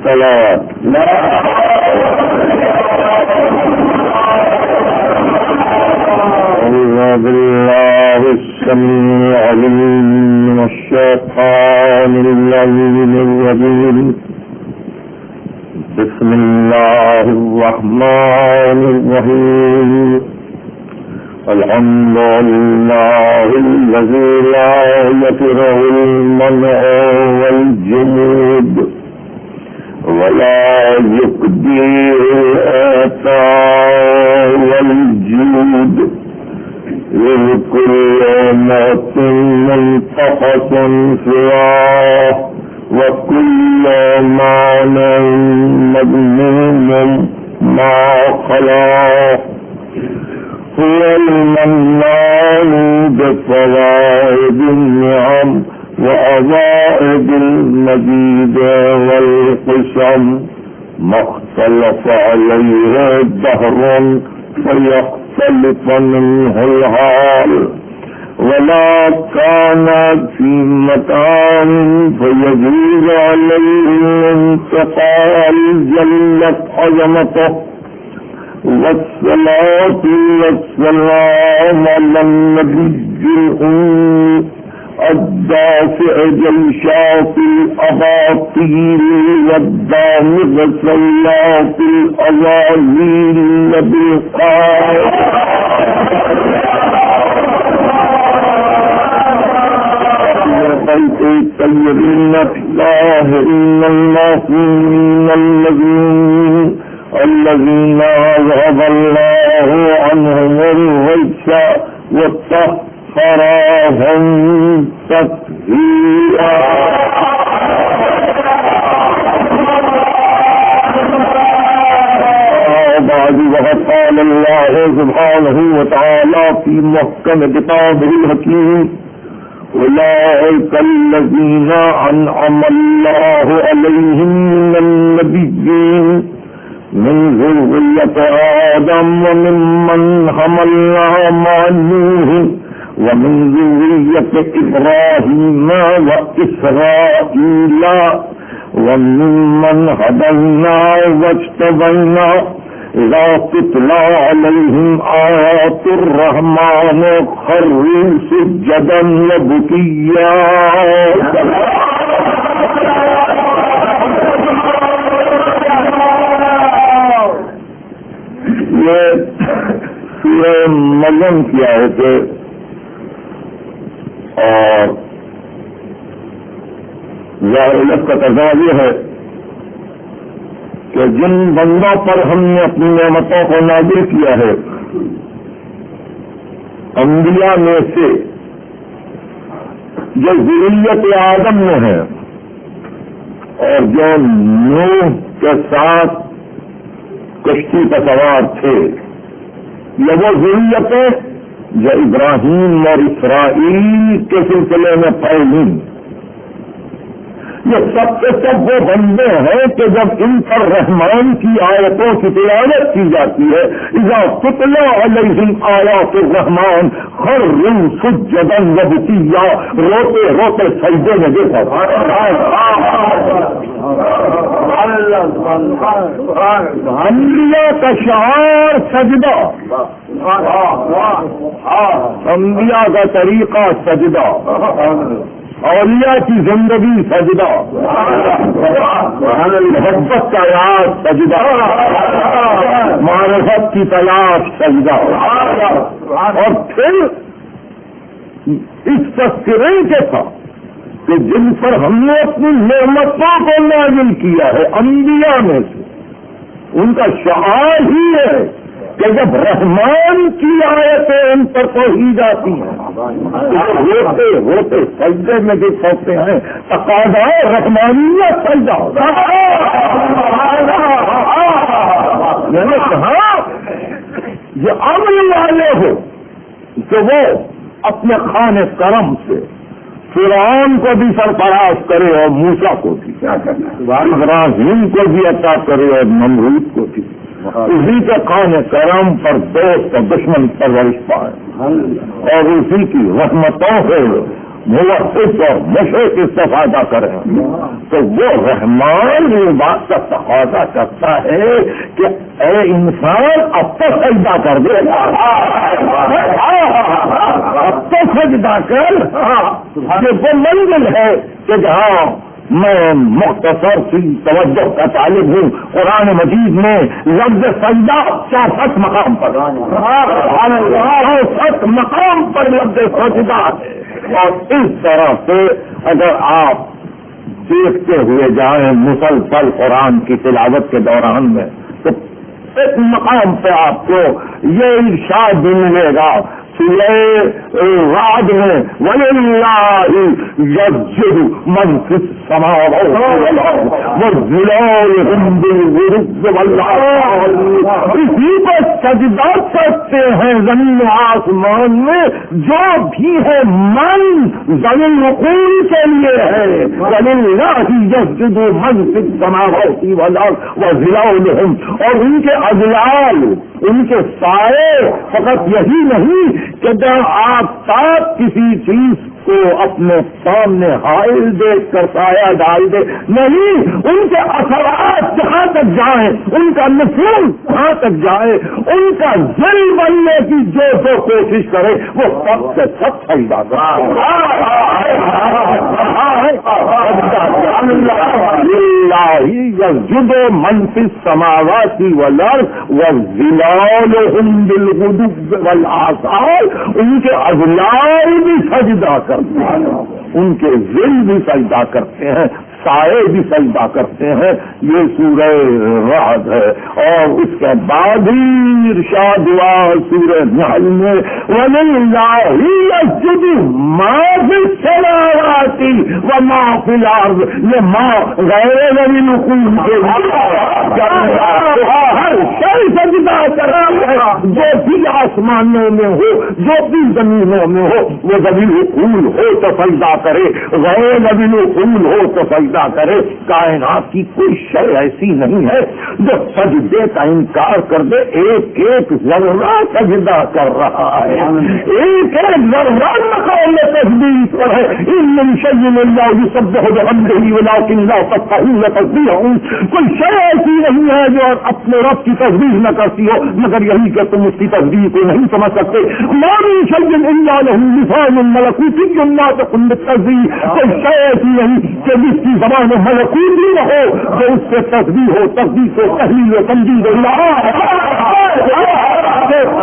الصلاة. أعوذ بالله السميع العليم من الشيطان اللعين الرجيم. بسم الله الرحمن الرحيم. الحمد لله الذي لا يكره المنع والجمود ولا يقدر الآثار والجود، إذ كل موت منتقص سواه وكل معنى مذموم ما خلاه. هو المنان بفوائد النعم وأضائب المجيد والقسم، ما اختلف عليه دهر فيختلف منه الحال، ولا كان في مكان فيجوز عليه الانتقال جلت عظمته. والصلاة والسلام على النبي الدافع جيشات الأباطيل والدامغ سيات الأواويل بالقاء. الطيبين الطاهرين المعصومين الذين أذهب الله عنهم الرجس وطهرهم تطهيرا. بعد وقد قال الله سبحانه وتعالى في محكم كتابه الحكيم: أولئك الذين أنعم الله عليهم من النبيين من ذرية آدم وممن حملنا مع نوح ومن ذرية إبراهيم وإسرائيل وممن هدينا واجتبينا، إذا تتلى عليهم آيات الرحمن خروا سجدا وبكيا. یہ سورہ مریم کی آیت ہے، اور ظاہر کا تقاضا یہ ہے کہ جن بندوں پر ہم نے اپنی نعمتوں کو نازل کیا ہے، انبیاء میں سے جو ذریت آدم میں ہے اور جو نوح کے ساتھ کشتی کا سوار تھے، یہ وہ ذریتیں جو ابراہیم اور اسرائیل کے سلسلے میں پھیلی، یہ سب کے سب وہ بندے ہیں کہ جب ان پر رحمان کی آیتوں کی تلاوت کی جاتی ہے، اذا تتلی علیہم آیات الرحمان خروا سجدا وبکیا، روتے روتے سجدے میں دیکھا. انبیاء کا شعار سجدہ، انبیاء کا طریقہ سجدہ، اولیاء کی زندگی سجدہ، محبت کا یاد سجدہ، معرفت کی تلاش سجدہ، اور پھر اس تذکرے کے ساتھ کہ جن پر ہم نے اپنی نعمتوں کو نازل کیا ہے انبیاء میں سے، ان کا شعار ہی ہے کہ جب رحمان کی آیتیں ان پر پہنچی جاتی ہیں ہوتے ہوتے سجدے میں جو سوتے ہیں، تقاضا رحمانیت سجدہ. میں نے کہا یہ عمل والے ہو کہ وہ اپنے خان کرم سے فرعون کو بھی سرفراز کرے اور موسیٰ کو بھی، ابراہیم کو بھی عطا کرے اور نمرود کو بھی، اسی کے خان کرم پر دوست اور دشمن پرورش پائے، اور اسی کی رحمتوں سے موحد اور مشرق استفادہ کریں تو وہ رحمان یہ بات کا تقاضا کرتا ہے کہ اے انسان اب تو سجدہ کر دے، اب تو سجدہ کر۔ یہ وہ منزل ہے کہ جہاں میں مختصر سی توجہ کا طالب ہوں۔ قرآن مجید میں لفظ سجدہ 64 مقام پر، 64 مقام پر لفظ سجدہ ہے۔ اور اس طرح سے اگر آپ دیکھتے ہوئے جائیں مسلسل قرآن کی تلاوت کے دوران میں تو ایک مقام پہ آپ کو یہ ارشاد بھی ملے گا سورہ رعد میں وَلِلَّهِ يَسْجُدُ مَن فِي السَّمَاوَاتِ وَالْأَرْضِ وَالظِّلَالُ بِالْغُدُوِّ وَالْآصَالِ۔ اسی پر سجدہ کرتے ہیں زمین و آسمان میں جو بھی ہے من زمین وقول کے لیے ہے۔ وَلِلَّهِ يَسْجُدُ مَن فِي السَّمَاوَاتِ وَالْأَرْضِ وَظِلَالُهُمْ، اور ان کے اضلال، ان کے سائے، فقط یہی نہیں کہ جب آفتاب کسی چیز کو اپنے سامنے حائل دیکھ کر سایہ ڈال دے، نہیں، ان کے اثرات جہاں تک جائیں، ان کا نفوذ جہاں تک جائے، ان کا ذل بننے کی جو کوشش کرے وہ سب سے سب سجدہ يسجد من في السماوات والارض وظلالهم بالغدو والآصال، ان کے اضلاع بھی سجدہ کرتے ہیں، ان کے ذل بھی سجدہ کرتے ہیں، سائے بھی سجدہ کرتے ہیں۔ یہ سورہ رعد ہے۔ اور اس کے بعد ہی ارشاد ہوا سورہ نحل میں وَلِلَّهِ يَسْجُدُ مَا فِي السَّمَاوَاتِ وَمَا فِي الْأَرْضِ، یہ ماں غیر ذوی العقول کے ہر شے سجدہ کرتا ہے، جو بھی آسمانوں میں ہو، جو بھی زمینوں میں ہو، وہ ذوی العقول ہو تو سجدہ کرے، غیر ذوی العقول ہو تو سجدہ کرے۔ کائنات کی کوئی شے ایسی نہیں ہے جو سجدے کا انکار کر دے۔ ایک ایک ذرہ سجدہ کر رہا ہے، ایک ایک ذرہ مقام تسبیح پر ہے۔ ان من شیء الا یسبح بحمدہ ولکن لا تفقهون تسبیحهم، کوئی شے ایسی نہیں ہے جو اپنے رب کی تسبیح نہ کرتی ہو مگر یہی کہ تم اس کی تسبیح کو نہیں سمجھ سکتے۔ ما من شیء الا له لسان ملکوتی لا تقل بالتسبیح، کوئی شے ایسی نہیں کہ جس کی زبان ملکوت بھی نہ ہو جو اس سے تسبیح ہو، تقدیس ہو، تحلیل ہو، تمجید ہو۔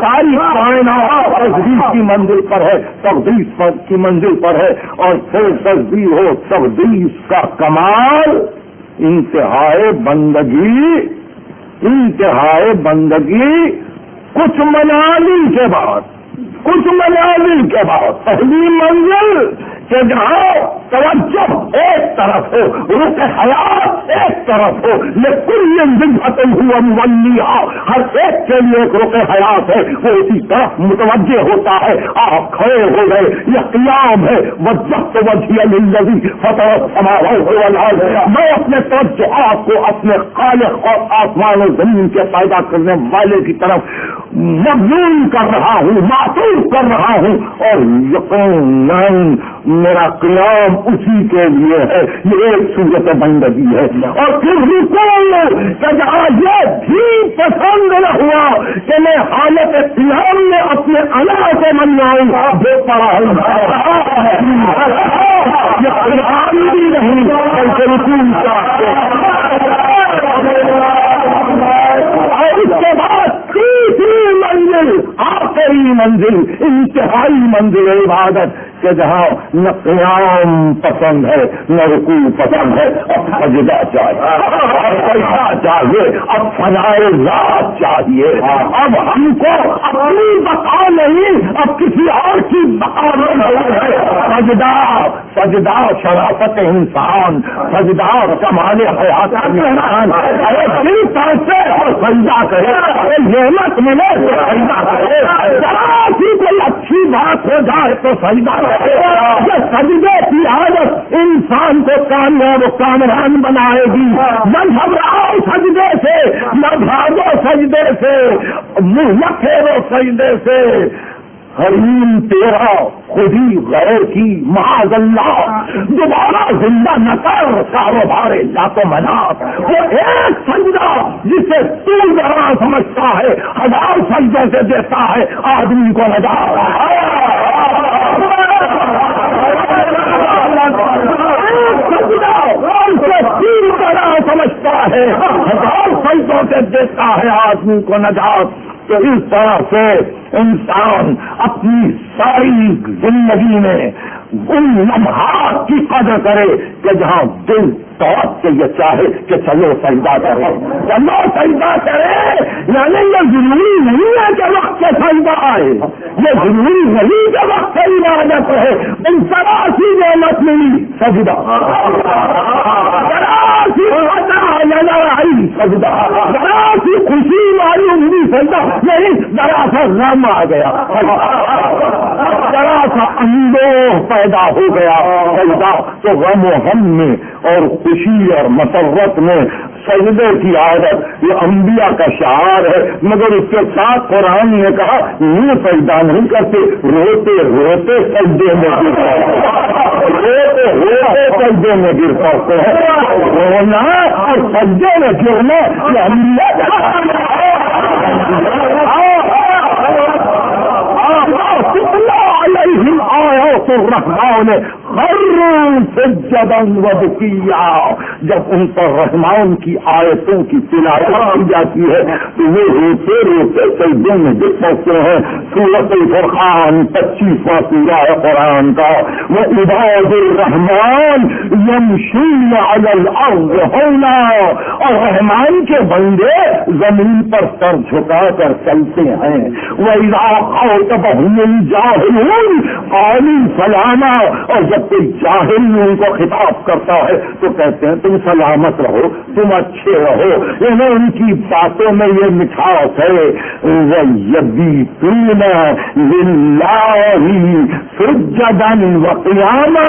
ساری کائنات تسبیح کی منزل پر ہے، تقدیس کی منزل پر ہے، اور پھر تسبیح ہو، تقدیس کا کمال انتہائے بندگی، انتہائے بندگی کچھ منازل کے بعد، کچھ منازل کے بعد پہلی منزل کہ جہاں توجہ ایک طرف ہو، رخ حیات ایک طرف ہو، لکل وجہۃ ہوا مولیھا، ہر ایک کے لیے ایک رخ حیات ہے، وہ اسی طرف متوجہ ہوتا ہے۔ آپ کھڑے ہو گئے، یہ قیام ہے، وجہت وجہی للذی فطر السماوات والارض، میں اپنے توجہات کو اپنے خالق اور آسمان و زمین کے پیدا کرنے والے کی طرف مبذول کر رہا ہوں، معطوف کر رہا ہوں، اور یقیناً میرا قیام اسی کے لیے ہے۔ یہ ایک صورت بندگی ہے۔ اور پھر رکوع کہ جہاں یہ بھی پسند نہ ہوا کہ میں حالت قیام میں اپنے انا کو منواؤں، بے پڑھائی یہ قرآن بھی نہیں بلکہ رکوع کا، اور اس کے بعد تیسری منزل، آخری منزل، انتہائی منزل عبادت کہ جہاں نہ قیام پسند ہے نہ رکوع پسند ہے، اب سجدہ چاہیے، اب پیسہ چاہیے، اب فنائے ذات چاہیے، اب ہم کو اپنی بقا نہیں، اب کسی اور کی بقا نہیں ہے۔ سجدہ، سجدہ شرافت انسان، سجدہ کمال حیات انسان، ارے دل سے اور سجدہ کرے، نعمت ملے تو سجدہ کرے، ذرا سی کوئی اچھی بات ہو جائے تو سجدہ کرے۔ یہ سجدے کی عادت انسان کو کامیاب و کامران بنائے گی۔ نہ گھبراؤ سجدے سے، نہ بھاگو سجدے سے، منہ نہ پھیرو سجدے سے، حریم تیرا خودی غیر کی معاذ اللہ، دوبارہ زندہ نہ کر کاروبار لاکھ و منات، وہ ایک سجدہ جسے تو ذرا سمجھتا ہے 1000 سجدوں سے دیتا ہے آدمی کو نجات۔ سمجھتا ہے 1000 سجدوں سے دیتا ہے آدمی کو نجات۔ تو اس طرح سے انسان اپنی ساری زندگی میں ان لمحات کی قدر کرے کہ جہاں دل طاقت سے یہ چاہے کہ چلو سجدہ کرے، چلو سجدہ کرے، یعنی یہ ضروری نہیں ہے کہ وقت سے سجدہ آئے، یہ ضروری نہیں کہ وقت سے عبادت ہے، ان ذرا سی نعمت ملی سجدہ، ذرا سی نظر آئی سجدہ، ذرا سی خوشی معلوم ہوئی سجدہ، نہیں ذرا سا غم آ گیا، ذرا سا اندوہ پیدا ہو گیا سجدہ، تو غم و غم میں اور خوشی اور مسرت میں سجدے کی عادت یہ انبیاء کا شعار ہے، مگر اس کے ساتھ قرآن نے کہا یہ سجدہ نہیں کرتے، روتے روتے سجدے میں گر پڑتے، روتے روتے سجدے میں گر پڑتے ہیں۔ رونا اور سجدے میں گرنا یہ انبیاء کا علیہم آیات الرحمن خروا سجدا وبکیا، جب ان پر رحمان کی آیتوں کی تلاوت کی جاتی ہے تو وہ روتے روتے سجدے میں گر پڑتے ہیں۔ سورۃ الفرقان 25واں سورہ ہے قرآن کا، وعباد الرحمن یمشون علی الارض ہونا، اور رحمان کے بندے زمین پر سر جھکا کر چلتے ہیں۔ وَإِذَا خَاطَبَهُمُ الْجَاهِلُونَ قَالُوا سَلَامًا، اور جب کوئی جاہل ان کو خطاب کرتا ہے تو کہتے ہیں تم سلامت رہو، تم اچھے رہو، یعنی ان کی باتوں میں یہ مٹھاس ہے۔ وَيَبِيتُونَ لِلَّهِ سُجَّدًا وَقِيَامًا،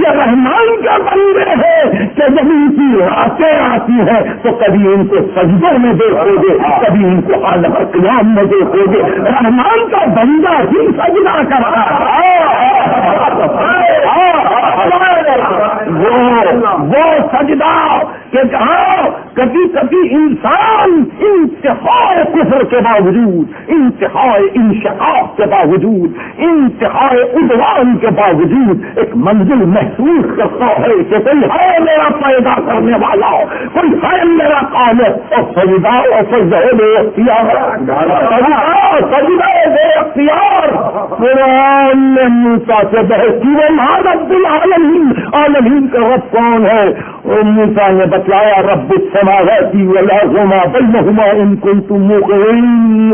یہ رحمان کے بندے ہیں کہ جب ان کی راتیں آتی ہیں تو کبھی ان کو سجدے میں دیکھو گے، کبھی ان کو حالت قیام میں دیکھو گے، رحمان کا بندہ ہی سجدہ کرتا ہے۔ وہ سجدہ کہ جہاں کبھی کبھی انسان انتہائی کفر کے باوجود، انتہائی انشقاق کے باوجود، انتہائی عدوان کے باوجود ایک منزل محسوس کرتا ہے کہ کوئی ہے میرا پیدا کرنے والا، کوئی ہے میرا خالق، اور سجدہ اور سجدہ بے اختیار، سجدہ بے اختیار۔ قرآن نے موسیٰ سے بحث کی، وہ رب العالمین، عالمین کا رب کون ہے؟ اور موسیٰ نے بتلایا رب السماوات والارض وما بینہما ان کنتم موقنین۔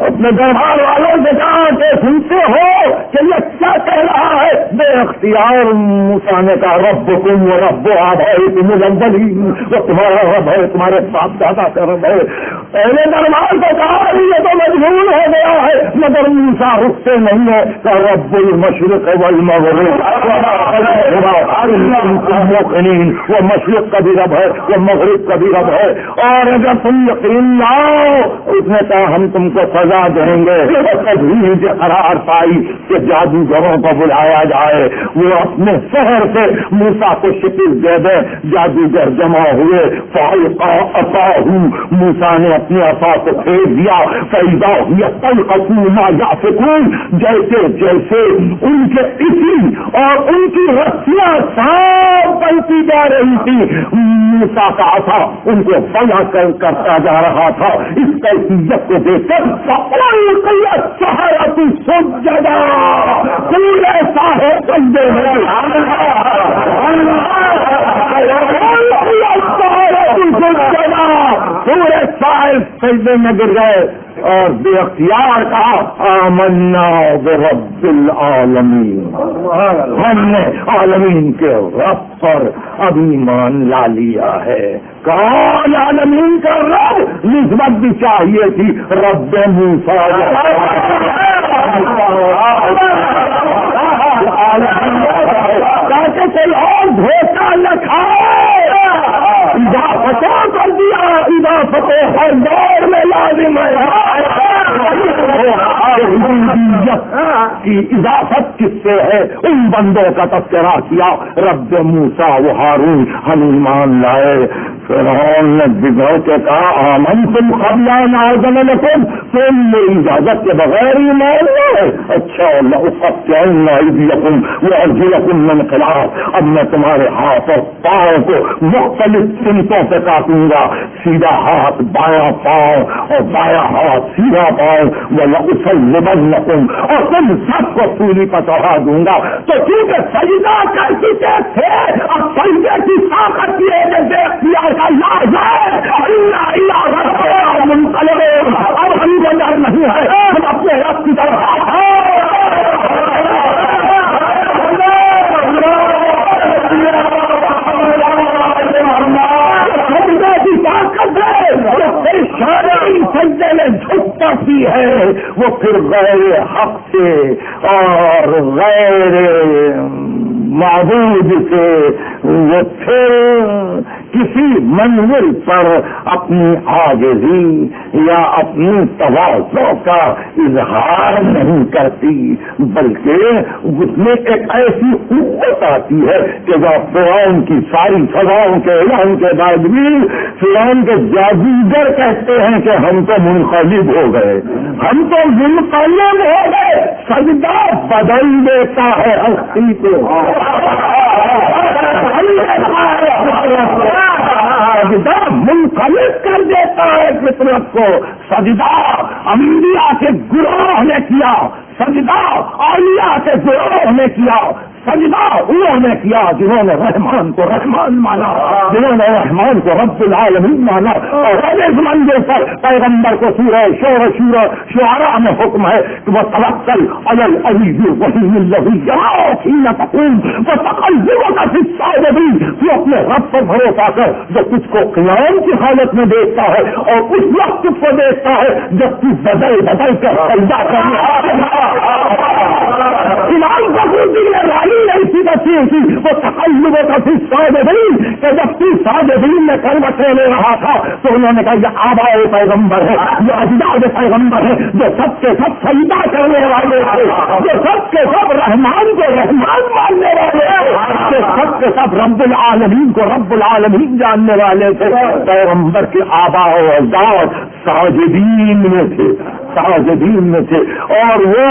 اپنے دربار والوں سے کہا کہ سنتے ہو کہ یہ کیا کہہ رہا ہے؟ بے اختیار موسیٰ نے کہا ربکم و رب آبائکم الاولین، وہ تمہارا رب ہے، تمہارے باپ دادا کا رب ہے۔ پہلے دربار کو کہا یہ تو مجبور ہو گیا ہے، مگر موسیٰ رکتے نہیں ہے کہ رب المشرق والمغرب، وہ مشرق کا بھی رب ہے، وہ مغرب کا بھی رب ہے، اور اگر تم یقین لاؤ اس نے کہا ہم تم کو سزا دیں گے۔ تجویز قرار پائی کہ جادوگروں کو بلایا جائے، وہ اپنے شہر سے موسیٰ کو شکل دے دے، جادوگر جمع ہوئے، موسیٰ نے اپنے عصا کو پھینک دیا، فَإِذَا هِيَ تَلْقَفُ مَا يَأْفِكُونَ، جیسے جیسے ان کے اسی اور ان کی رسیاں صاف بنتی جا رہی تھی، موسیٰ کا عصا ان کو بلا کرتا جا رہا تھا۔ اس کیفیت کو دیکھ کر فَأُلْقِيَ السَّحَرَةُ سُجَّدًا، پورے ساحر سجدے میں، پورے ساحر سجدے میں گر گئے اور بے اختیار کہا آمنا برب العالمین، ہم نے عالمین کے رب پر اب ایمان لا لیا ہے۔ کون عالمین کا رب؟ نسبت بھی چاہیے تھی رب موسیٰ، تاکہ کوئی اور دھوکہ نہ کھائے۔ اضافت کر دیا، اضافت ہر دور میں لازم ہے، کی اضافت کس سے ہے؟ ان بندوں کا تذکرہ کیا، رب موسیٰ و ہارون ہم ایمان لائے۔ فرعون نے بگڑ کے کہا آمنتم قبل ان آذن لکم، تم میری اجازت کے بغیر ایمان لائے؟ اچھا لأقطعن ایدیکم وارجلکم من خلاف، اب میں تمہارے ہاتھ اور پاؤں کو مختلف سمتوں سے کاٹوں گا، سیدھا ہاتھ بایاں پاؤں اور بایاں ہاتھ سیدھا پاؤں، وَلَأُصَلِّبَنَّكُمْ، اور تم سب کو سولی پر چڑھا دوں گا۔ تو کیونکہ سجدہ کر چکے تھے، اب سجدے کی طاقت یہ ہے کہ اختیار کا لاز ہے، اب ہم کو ڈر نہیں ہے، ہم اپنے رب کی طرف سجدے میں جھک پڑتی ہے، وہ پھر غیر حق سے اور غیر معبود سے وہ پھر کسی منزل پر اپنی عاجزی یا اپنی تواضع کا اظہار نہیں کرتی، بلکہ اس میں ایک ایسی قوت آتی ہے کہ جب فرعون کی ساری سزاؤں کے اعلان کے بعد بھی فرعون کے جادوگر کہتے ہیں کہ ہم تو منقلب ہو گئے، ہم تو منقلب ہو گئے، سجدہ بدل دیتا ہے ہستی کو، سجدہ منقلب کر دیتا ہے فطرت کو۔ سجدہ انبیاء کے گروہ نے کیا، سجدہ اولیاء کے گروہ نے کیا، سجدہ انہوں نے کیا جنہوں نے رحمان کو رحمان مانا، جنہوں نے رحمان کو رب العالمین مانا، اور اس منزل پر پیغمبر کو سورہ شعراء میں حکم ہے کہ وہ توکل علی العزیز الرحیم الذی یراک حین تقوم وتقلبک فی الساجدین، تو اپنے رب پر بھروسہ کر جو تجھ کو قیام کی حالت میں دیکھتا ہے اور اس وقت تجھ کو دیکھتا ہے جب تو بدل کر سجدہ کرنے ایسی بچی تھی، وہ تقلب کا پھر ساجدین کہ جب تو ساجدین میں کروٹ لے رہا تھا تو انہوں نے کہا یہ آباء پیغمبر ہے، یہ اجداد پیغمبر ہے، جو سب کے سب سجدہ کرنے والے تھے، جو سب کے سب رحمان کو رحمان ماننے والے تھے، جو سب کے سب رب العالمین کو رب العالمین جاننے والے تھے۔ پیغمبر کے آباء و اجداد ساجدین میں تھے، ساجدین میں تھے، اور وہ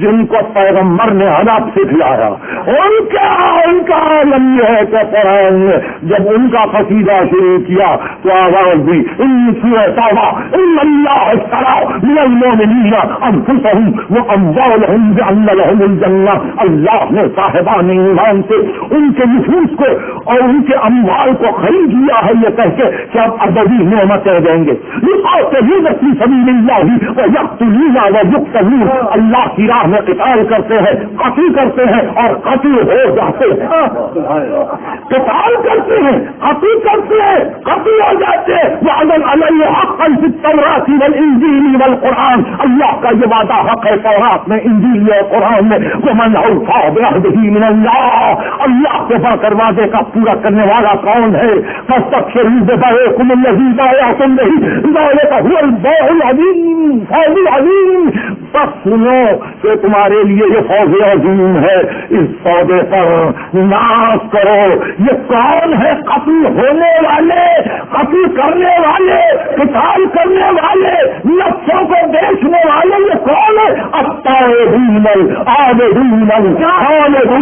جن کو پیغمبر نے ادب سکھلایا ان کا عالم یہ ہے کہ قرآن نے جب ان کا قصیدہ شروع کیا تو آواز دی ان سورہ توبہ ان اللہ اشترى من المؤمنین انفسهم واموالهم بان لهم الجنہ، اللہ نے صاحبان ایمان سے ان کے نفوس کو اور ان کے اموال کو خرید لیا ہے یہ کہہ کے کہ اب ابدی نعمتیں دیں گے، یقاتلون فی سبیل اللہ ویقتلون ویقتلون، اللہ کی راہ میں قتال کرتے ہیں، قتل کرتے ہیں اور قتل ہو جاتے ہیں، قتال کرتے ہیں، قتل کرتے ہیں، قتل ہو جاتے ہیں، وعدن علیہ حقا فی التوراۃ والانجیل والقرآن، اللہ کا یہ وعدہ حق ہے تورات میں، انجیل اور قرآن میں، ومن اوفی بعہدہ من اللہ، اللہ کے بڑھ کر وعدے کا پورا کرنے والا کون ہے؟ فاستبشروا ببیعکم الذی بایعتم بہ ذلک هو البیع العظیم، فوز العظیم، بس سنو کہ تمہارے لیے یہ فوز عظیم ہے، اس سودے پر ناز کرو۔ یہ کون ہے؟ قتل ہونے والے، قتل کرنے والے، قتال کرنے والے، نفسوں کو بیچنے والے، یہ کون ہے؟ التائبون العابدون الحامدون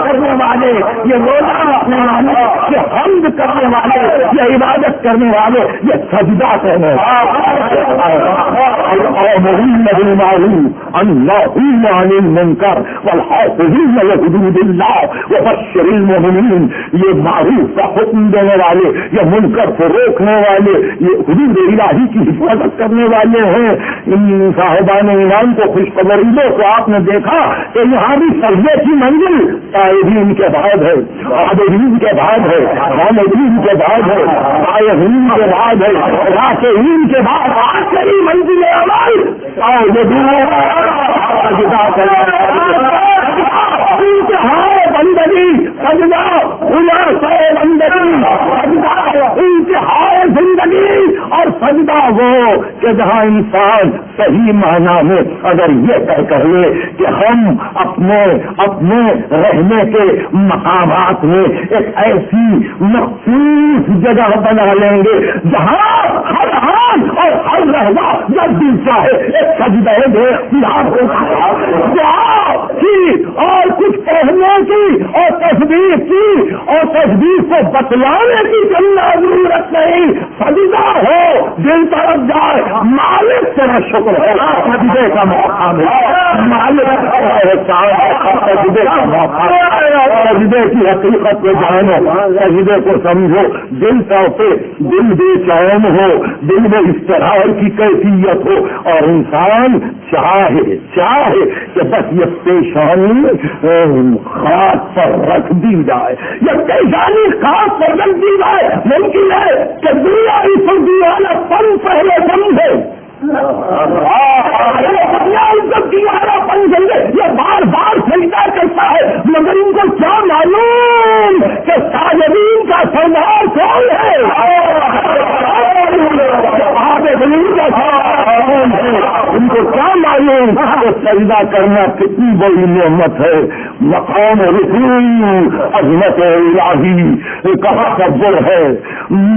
کرنے والے، یہ روزہ رکھنے والے، یہ حمد کرنے والے، یہ عبادت کرنے والے، یہ سجدہ کرنے والے، الآمرون بالمعروف الناہون عن المنکر والحافظون لحدود اللہ وبشر المؤمنین، یہ معروف کا حکم دینے والے، یہ منکر سے روکنے والے، یہ حدود الہی کی حفاظت کرنے والے ہیں۔ ان صاحبان ایمان کو خوشخبری دو تو آپ نے دیکھا کہ یہاں بھی سجدے کی منزل تائبین کے بعد ہے، عابدین کے بعد ہے، حامدین کے بعد ہے، عائذین کے بعد ہے، راکعین کے بعد آخری منزل عمل انتہائی بندگی، سجدہ خلاصہ بندگی، سجدہ انتہائی زندگی اور سجدہ وہ کہ جہاں انسان صحیح معنی میں اگر یہ طے کر لے کہ ہم اپنے رہنے کے مقامات میں ایک ایسی مخصوص جگہ بنا لیں گے جہاں ہر حال اور ہر لہجہ جب دل چاہے ایک سجدہ دے اور کچھ کہنے کی اور تصویر کی اور تصویر کو بتلانے کی چلنا ضرورت نہیں. سجدہ ہو دل طرف جائے مالک تیرا شکر ہے سجدے کا موقع ملا مالک سجدے کا موقع سجدے کی حقیقت کو جانو سجدے کو سمجھو. دل پہ دل بے چین ہو دل میں استراحت کی کیفیت ہو اور انسان چاہے کہ بس یہ پیشانی خاک پر رکھ دی جائے یا پیشانی خاک پر رکھ دی جائے. ممکن ہے کہ دنیا اس دیوانا پن پہلے سمجھے یہ بار بار سجدہ کرتا ہے مگر ان کو کیا معلوم کہ ساجدین کا سردار کون ہے. ان کو کیا معلوم کہ سجدہ کرنا کتنی بڑی نعمت ہے. مقام رسول عظمت الہی کا تصور ہے.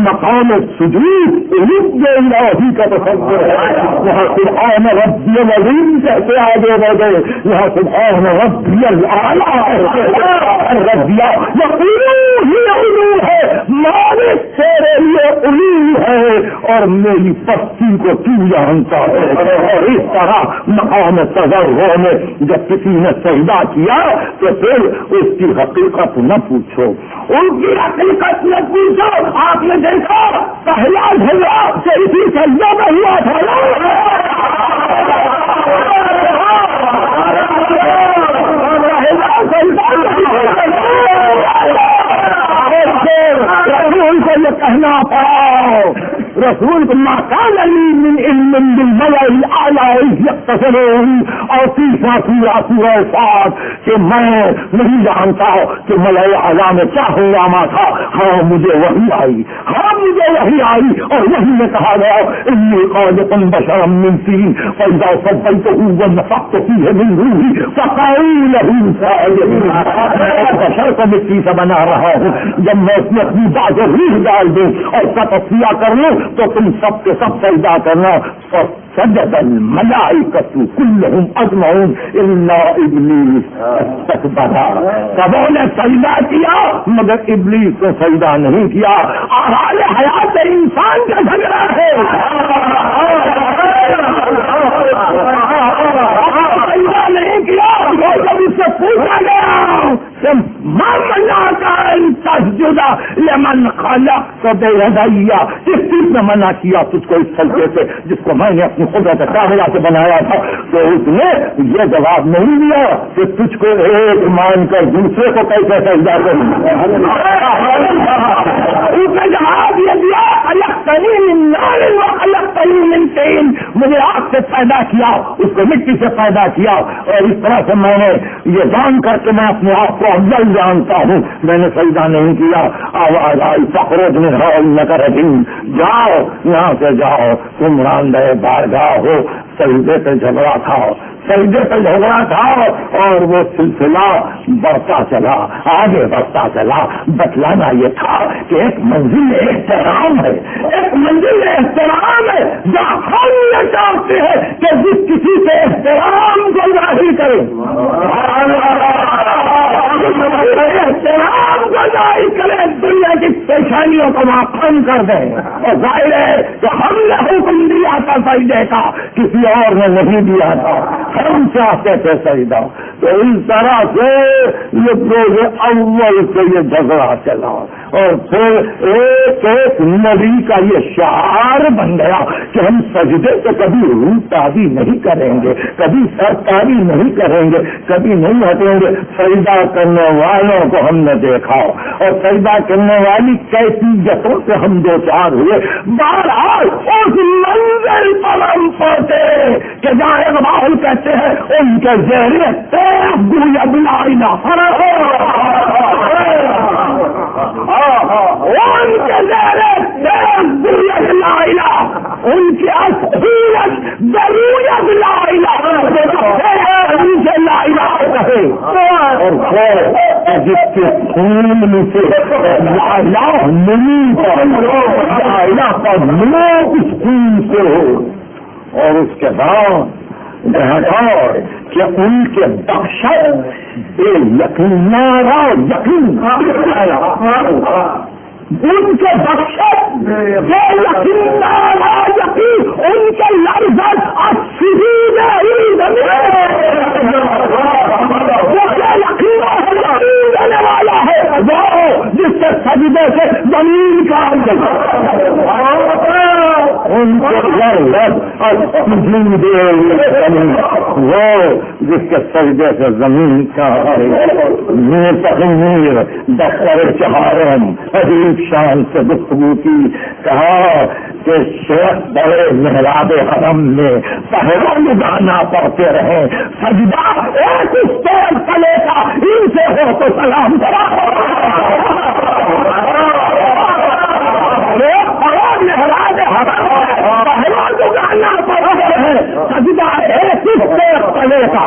مقام سجود الہی کا تصور ہے. یہاں سبحان ربی العظیم کہتے آگے بڑھ گئے. یہاں سبحان ربی الاعلی ربیا علو ہے. مالک تیرے لیے علو ہے اور میری پستی کو تو جانتا ہے. اور اس طرح مقام تضرع میں جب کسی نے سجدہ کیا تو پھر اس کی حقیقت نہ پوچھو ان کی حقیقت نہ پوچھو. آپ نے دیکھا پہلا جھگڑا کہ اسی سجدہ میں ہوا تھا رسول کو یہ کہنا پڑا رسول کو ما كان لي من علم بالملأ الأعلى إذ يقتتلون اور تیسرا سورہ صاد کہ میں نہیں جانتا کہ ملأ اعلیٰ میں کیا ہنگامہ تھا. ہاں مجھے وحی آئی اور وحی میں کہا گیا انی خالق بشرا من طین فإذا صفيته ونفخت فيه من روحي فقعوا له ساجدين. بشر کو مٹی سے بنا رہا ہوں جب میں اس میں اپنی بات روح ڈال دوں اور اس کا تصفیہ کر لوں تو تم سب کے سب سجدہ کرنا. سجد الملائکۃ کلہم اجمعون الا ابلیس استکبر. سبوں نے سجدہ کیا مگر ابلیس کو سجدہ نہیں کیا. حال حیات انسان کا جھگڑا ہے. سجدہ نہیں کیا اور جب اس سے پوچھا گیا کہ ما منعک ان تسجد لمن خلقت بیدیا کس چیز نے منع کیا تجھ کو اس سجدے سے جس کو میں نے اپنی قدرت کاملہ سے بنایا تھا. تو اس نے یہ جواب نہیں دیا کہ تجھ کو ایک مان کر دوسرے کو کیسے سجدہ کروں. اس نے جواب یہ دیا خلقتنی من نار وخلقتنی من طین. مجھے آگ سے پیدا کیا اس کو مٹی سے پیدا کیا اور اس طرح سے میں نے یہ جان کر کے میں اپنے آپ کو افضل جانتا ہوں. میں نے سجدہ نہیں کیا. آواز آئی فخرج من انک رجیم. جاؤ یہاں سے جاؤ تم راندہ بارگاہ ہو. سجدے پہ جھگڑا تھا اور وہ سلسلہ بڑھتا چلا آگے بڑھتا چلا. بتلانا یہ تھا کہ ایک منزل احترام ہے جہاں ہم یہ چاہتے ہیں کہ جس کسی سے احترام کو ظاہر کرے دنیا کی پریشانیوں کو معقوم کر دیں. اور ظاہر ہے کہ ہم نے حکم دیا تھا سجدے کا کسی اور نے نہیں دیا تھا. ہم چاہتے تھے سجدہ. تو اس طرح سے یہ روز اول سے یہ جھگڑا چلا اور پھر ایک نبی کا یہ شعار بن گیا کہ ہم سجدے سے کبھی روتابی نہیں کریں گے کبھی سرکاری نہیں کریں گے کبھی نہیں ہٹیں گے. سجدہ کرنے والوں کو ہم نے دیکھا اور سجدہ کرنے والی کیفیتوں سے ہم دو چار ہوئے. بہرحال اس منزل پر ہم پہنچے کہ جہاں اقبال کہتے ہیں ان کے ذریعے گویا بلائی نہ خون سے لالا منی کا لوگ اس خون سے ہو، اور اس کے بعد اور کہ ان کے بخشت بے یقین نارا یقین ان کے بخشت بے یقین نارا یقین ان کے لفظ اصلی نہیں دینے والا ہے وہ جس کے سجدے سے زمین کا ان کے وہ جس کے سجدے سے زمین کا تغیر دفتر چہارم عجیب شان سے گفتگو کی، کہا کہ شیخ بڑے محراب حرم میں پہلے گانا پڑھتے رہے، سجدہ ایک اس طور چلے گا ان سے ہو تو سلام کرا محراب حرم پہلا جو گانا پڑھتے ہیں سجدہ ایک اس طور چلے گا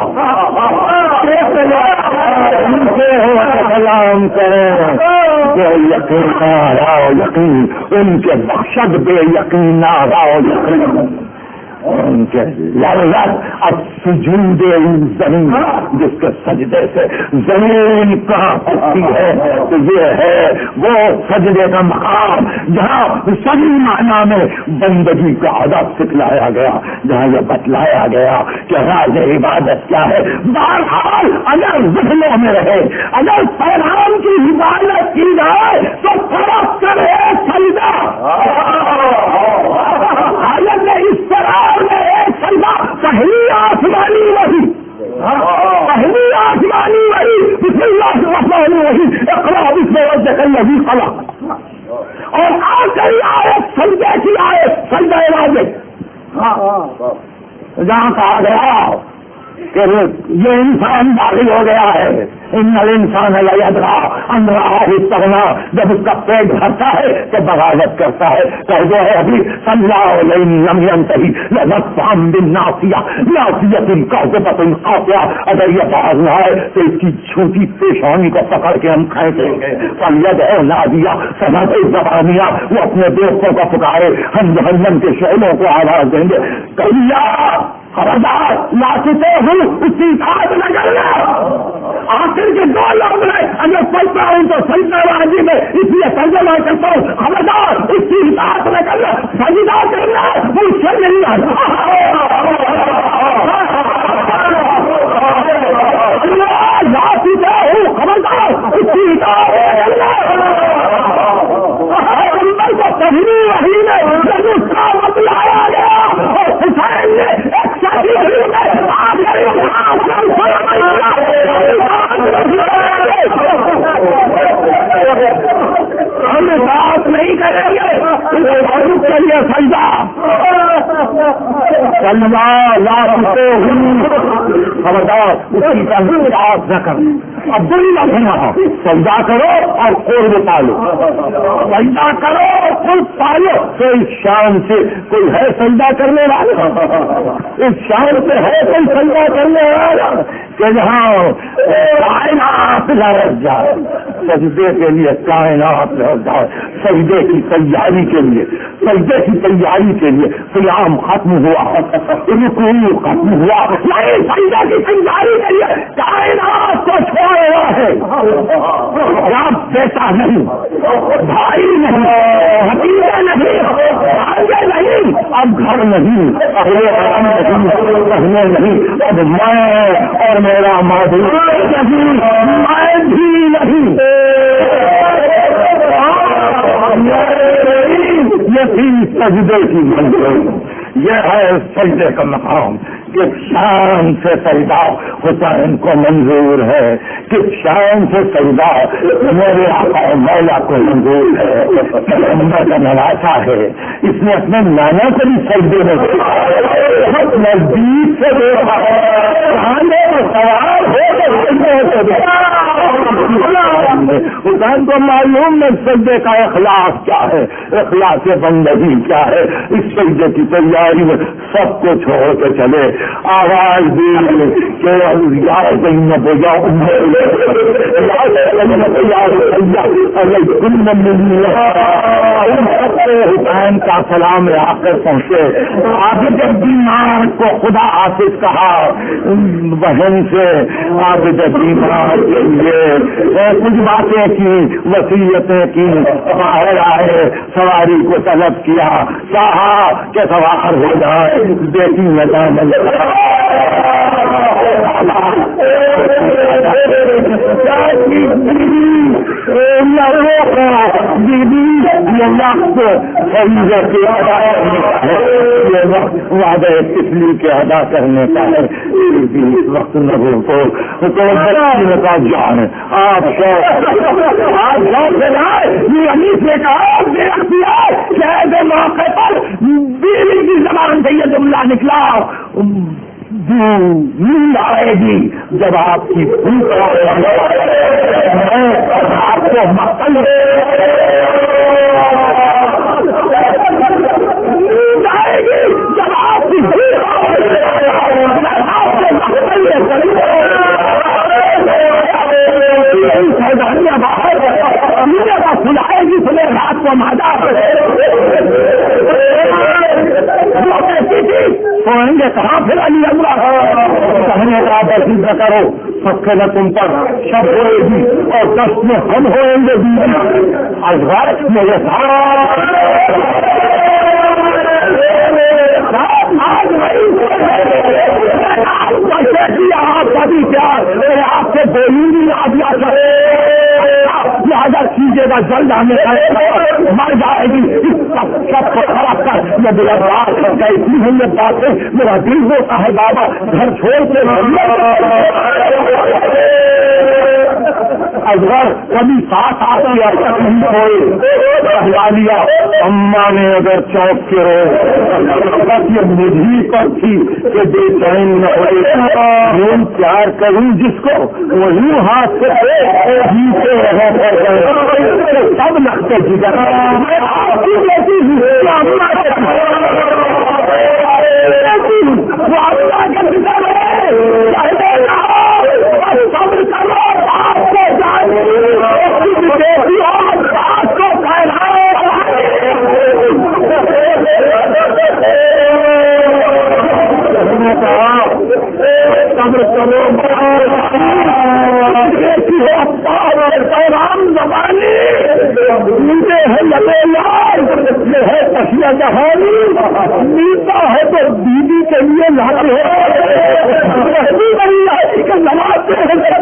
ان سے ہو تو سلام کریں، بے یقین راؤ یقین ان کے بخشت بے یقین راؤ یقین ان کے لذت اب سجود زمین جس کے سجدے سے زمین کہاں پڑتی ہے تو یہ ہے وہ سجدے کا مقام جہاں صحیح معنی میں بندگی کا ادب سکھلایا گیا، جہاں یہ بتلایا گیا کہ راز عبادت کیا ہے۔ بہرحال اگر ذہنوں میں رہے، اگر پیغام کی عبادت کی جائے تو فرق کرے سجدہ حالت اس طرح پہلی آسمانی وحی، پہلی آسمانی وحی بسم اللہ الرحمن الرحیم اقرأ باسم ربک الذی خلق، اور آخری آیت سجدے کی آیت سجدہ واجب، جہاں کہا گیا کہ یہ انسان داخل ہو گیا ہے، ان الانسان لیدرا ان رآہ استغنا، جب اس کا پیٹ بھرتا ہے تو بغاوت کرتا ہے، کہ جو ہے ابھی صلی لئن لم ينتہی لنصفعا بالناصیہ ناصیۃ کاذبۃ خاطئہ، اگر یہ باز نہ آئے تو اس کی چھوٹی پیشانی کو پکڑ کے ہم کھینچیں گے، فلیدعو نادیہ سمعت زبانیہ، وہ اپنے دوستوں کو پکارے، ہم جہنم کے شعلوں کو آواز دیں گے، کہیا خبردار لاتے ہوں اس کی اطاعت نہ کرنا۔ آخر کے دو لوگ ہیں، اگر سجدہ ہوں تو سجدہ واجب ہے، اس لیے سجدہ نہ کرتا ہوں، خبردار اس کی اطاعت نہ کرنا، سجدہ کرنا مجھ سے نہیں آتا۔ لاتے ہوں خبردار اس کی اطاعت نہ کرنا۔ کو پہلی وحی میں جب اس کا بتلایا گیا اور حسین نے ایک شادی ہم بات نہیں کریں گے کے لیے سجدہ سلوا لاتے ہوں خبردار اسی کا انتظار نہ کریں، اب بری نہ ہو، سجدہ کرو اور قرب پالو، سجدہ کرو اور قرب پالو۔ تو اس شان سے کوئی ہے سجدہ کرنے والا، اس شان سے ہے کوئی سجدہ کرنے والا کہ جہاں کائنات لرز جائے، سجدے کے لیے کائنات لرز جائے، سجدے کی تیاری کے لیے، سجدے کی تیاری کے لیے قیام ختم ہوا، رکوع ختم ہوا، نہیں سجدے کی تیاری کے لیے کائنات کو چھوڑا ہوا ہے۔ آپ بیٹا نہیں، بھائی نہیں، بھتیجے نہیں، بھانجے نہیں، اب گھر نہیں، اگلے آرام نہیں، پہلے نہیں، اب میں اور میرا معبود نہیں، میں بھی نہیں، یہ سجدے کی منزل، یہ ہے سجدے کا مقام۔ کس شان سے سجدہ حسین کو منظور ہے، کس شان سے سجدہ میرے آقا مولا کو منظور ہے، پیغمبر کا نواسا ہے، اس نے اپنے نانا کو بھی سجدے میں بہت نزدیک سے دیکھا، کھانے میں سوار ہو حسین کو معلوم ہے سجدے کا اخلاص کیا ہے، اخلاص بندگی کیا ہے۔ اس سجدے کی تیاری میں سب کو چھوڑ کے چلے، آواز دی کہ یا زینب یا ام حسین کا سلام آ کر پہنچے. آج جب بیمار کو خدا حافظ کہا بہن سے آج جب بیمار کے لیے کچھ باتیں کی وصیتیں کی باہر آئے سواری کو طلب کیا چاہا کہ سوار ہو جائے بیٹی میدان وعدہ تسلی کے ادا کرنے کا ہے. اس وقت نبوں کو جان آپ سے کہا ایسے موقع پر بیوی کی زبان سے یہ جملہ نکلا نیند آئے گی جب آپ کی بھوک آپ کو مقل آئے گی جب آپ کی سنائے گی سنے رات کو مادہ سوئیں گے کہاں پھر علی اللہ کہنے کا بسیط کرو سکے نہ تم پر شب ہوئے گی اور دست میں ہم ہوئیں گے ازواج میں یہ آپ کا بھی پیار آپ سے بولوں گی آپ یا لہٰذا کیجیے گا جلد آنے مر جائے گی سب کو خراب کر میں بلار کیسی ہوں یہ باتیں میرا دل ہوتا ہے بابا گھر چھوڑ کے اگر کبھی ساتھ آتی ایسا نہیں ہوئے پہلا لیا اماں نے اگر چوک کے رہے یہ مجھے پر تھی کہ بے چین نہ ہوئے میں پیار کروں جس کو وہی ہاتھ سے جیتے رہے سب لگتے جگر رام زبانی مجھے ہے لگے یار ہے تشیہ جہانی میتا ہے تو بیوی کے لیے لاتے ہیں لگاتے ہیں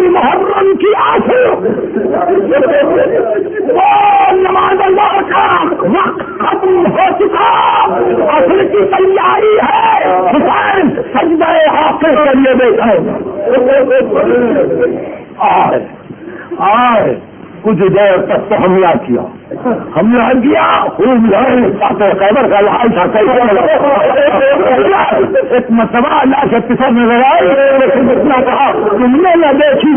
محرم کی آنکھوں وہ نماز اللہ کا وقت ختم ہو چکا اصل کی تیاری ہے حسین سجدہ آخر کے لیے بیٹھے آئے کچھ دیر تک تو حملہ کیا خوب خیبر کا لحاظ تھا ایک مرتبہ اللہ کے پسر میں لگائی لیکن اتنا کہا تم نے نہ دیکھی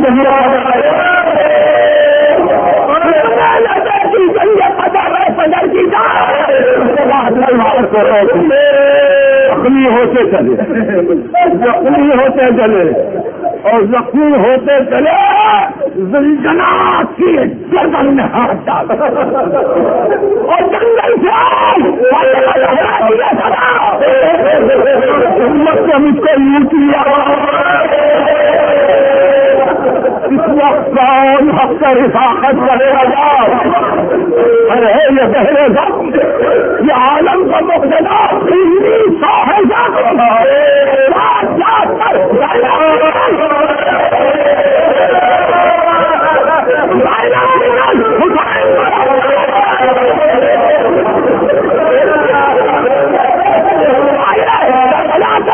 زخمی ہوتے چلے اور زخمی ہوتے چلے زلزلات کی گردن میں ہاتھ ڈال اور جنگل سے مجھ کو لوٹ لیا اس وقت کون حق کا رفاقت کرے گا ارے یہ پہلے زخم یہ عالم کا مقتدا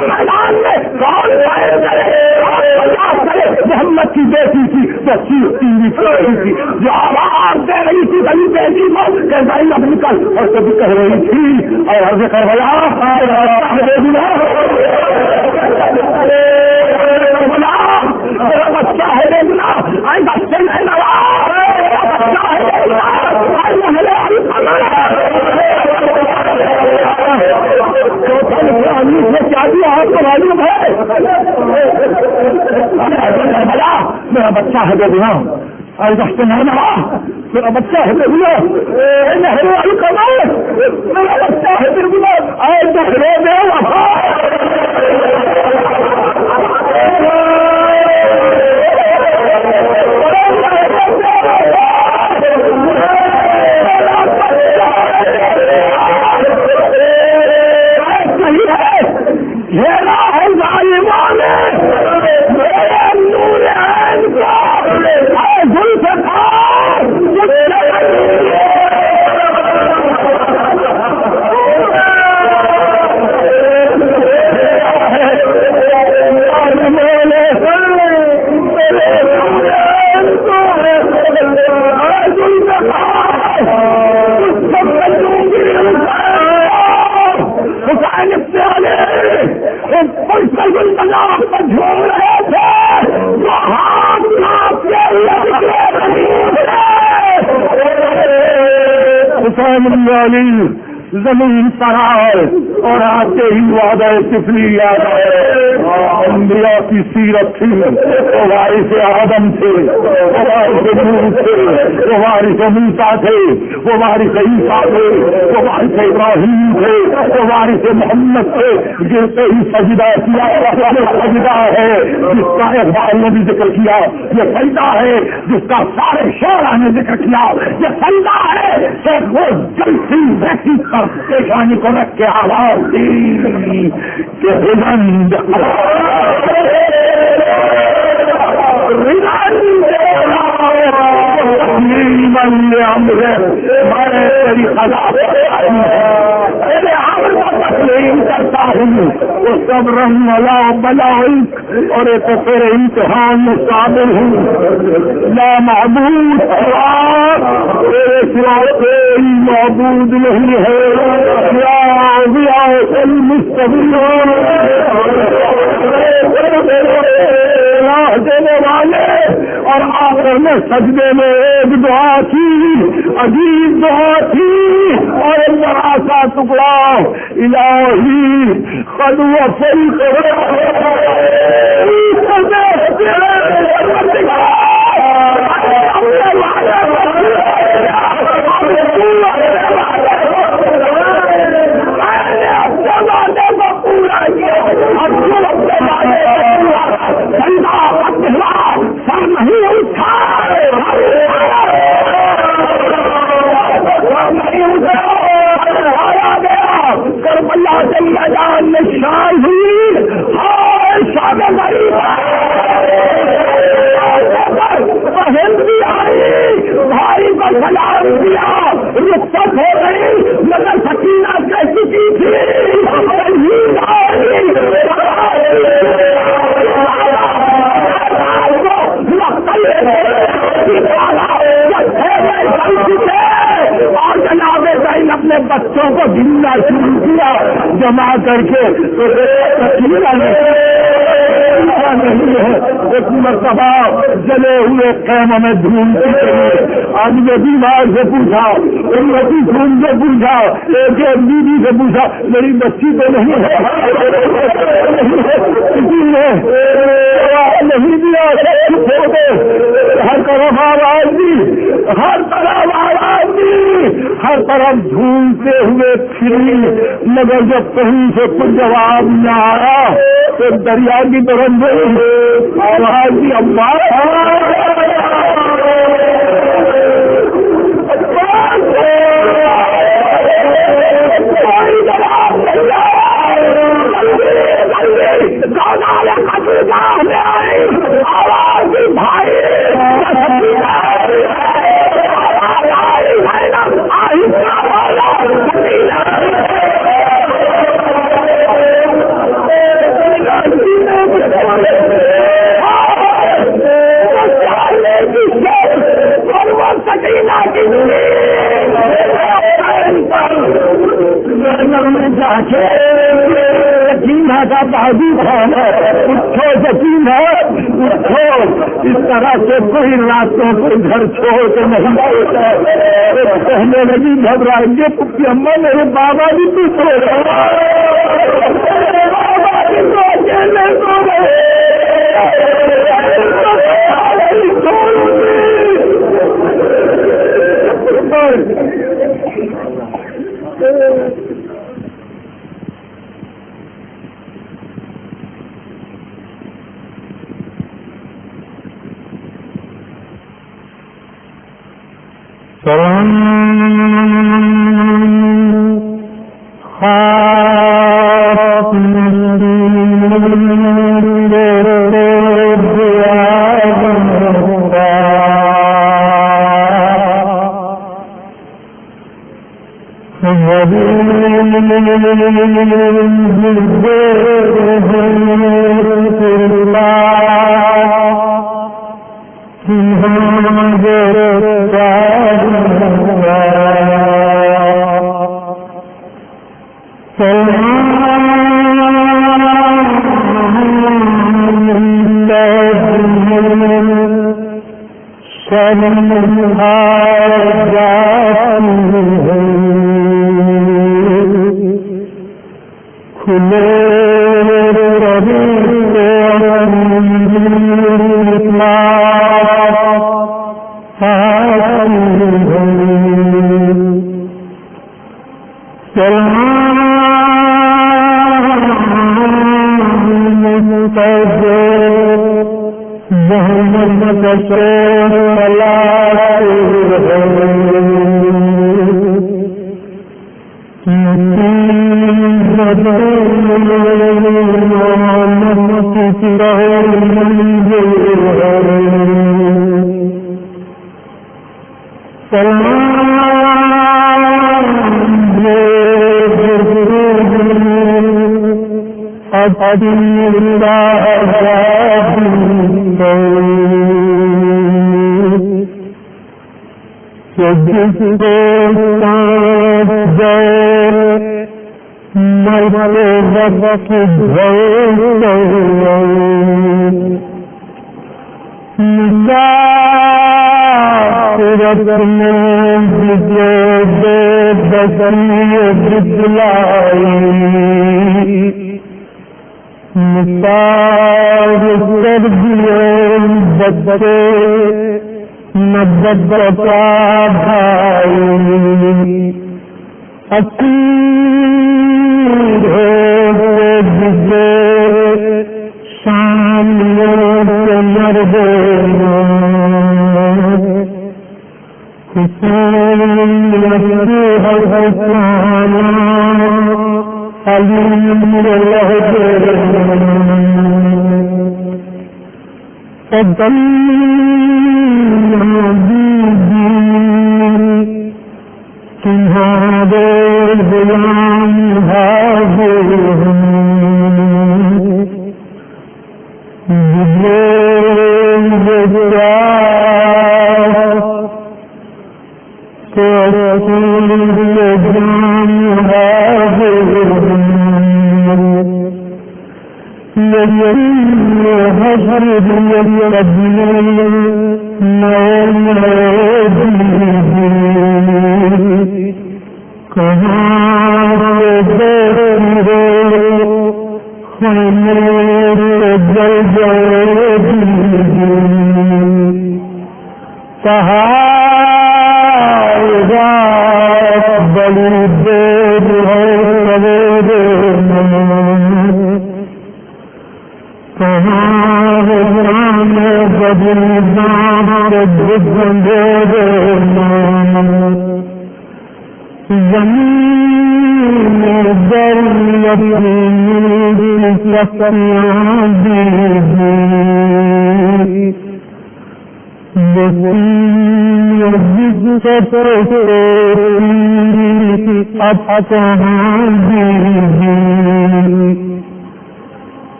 میدان میں محمد کی بیٹی تھی تو چیختی ہوئی چل رہی تھی، جو آواز دے رہی تھی گلی بیٹی مت کہ بھائی اب نکل، اور کبھی کہہ رہی تھی اور عرض کربلا میرا بچہ ہے دیکھنا، آئی بچے نہیں لگا بچہ ہے دیکھنا، آئی محلے آئی کیا دیا آپ کو معلوم ہے؟ میرا بچہ ہے دیکھنا، آئی بچے نہیں لگا میرا بچہ ہے دیکھنا، محلے والی کرنا میرا بچہ ہے دیکھنا، آئے دکھنے دے زمین پر آئے اور آتے ہی وعدہ طفلی یاد آئے، انبیاء کی سیرت تھی، وہ وارث آدم تھے، وہ وارث نوح تھے، وہ وارث موسیٰ تھے، وہ وارث عیسیٰ تھے، وہ وارث ابراہیم تھے، وہ وارث محمد تھے، جن سے ہی سجدہ کیا، یہ سجدہ ہے جس کا اقبال نے بھی ذکر کیا، یہ سجدہ ہے جس کا سارے شعراء نے ذکر کیا، یہ سجدہ ہے کہ وہ جلسی ویسی پر پیشانی کو رکھ کے آواز دی کہ ہلند کرتا ہوں وہ سب رنگ والا بلاؤں اور ایک پھر امتحان میں شامل ہوں، لا معبود تیرے سوا کوئی معبود نہیں ہے، دینے والے، اور آخر میں سجدے میں ایک دعا تھی، عجیب دعا تھی اور ایک بڑا سا ٹکڑا، الہی قد وفیت بھائی کو سلام دیا، رخصت ہو گئی، مگر سکینہ کہہ چکی تھی اور جناب زین اپنے بچوں کو گننا شروع کیا جمع کر کے، تو سکینہ نہیں ہے۔ ایک مرتبہ جلے ہوئے خیموں میں ڈھونڈتے رہے، آج نے بیمار سے پوچھا، امتی خون سے پوچھا، ایک بیوی سے پوچھا، میری بچی تو نہیں ہے، کسی نے نہیں دیا، ہر طرف آواز دی، ہر طرف آواز دی، ہر طرف ڈھونڈتے ہوئے پھری، مگر جب کہیں سے کچھ جواب نہ آیا تو دریا کی طرف گئی، آواز دی اماں آواز دی بھائی سکینہ کا بازو کھانا، اٹھو سکینہ اٹھو، اس طرح سے کوئی راتوں کو گھر چھوڑ کے نہیں ہوتا ہے۔ کہنے لگی گھبرائیں گے پپی اماں میرے بابا بھی تو سو رہے، بابا بھی تو اکیلے سو رہے۔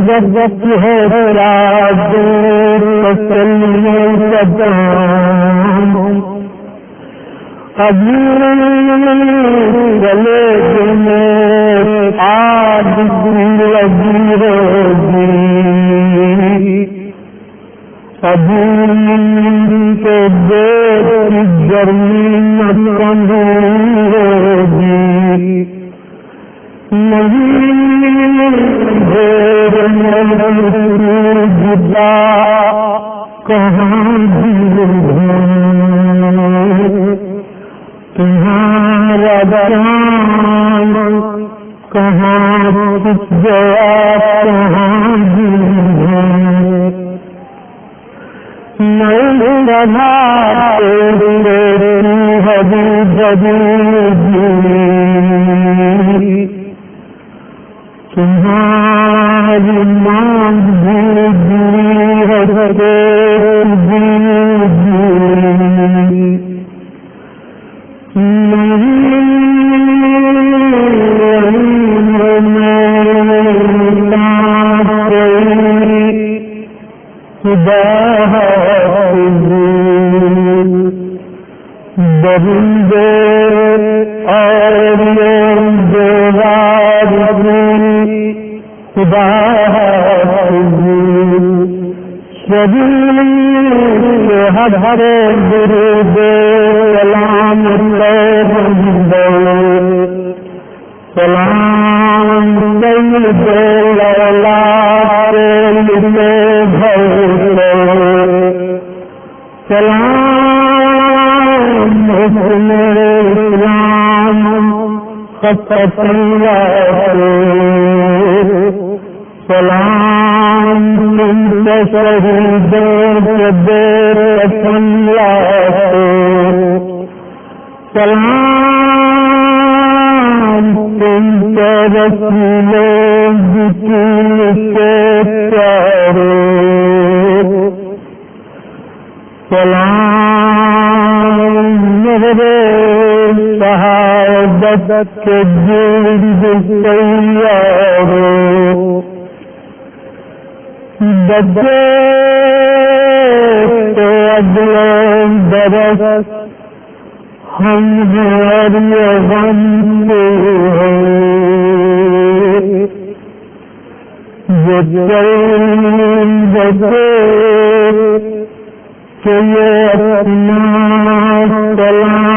جب ہے راز تسلی قدم ابھی گلے میں آج لگی ہوگی ابھی کے دیر کی گرمی کم ہوگی نہیں جدا کہاں تمہارا دران کہاں کچھ گیا کہاں نہیں رہا تمہاری مانگ درندے اور خدا ہر درود سلام سلام سلام شہید سلام تم رسول سے پیارے سلام میرے شہادت کے جلد تیارے بجے تو اگلے برس ہم غم یہ بجے کہ یہ اپنا سلام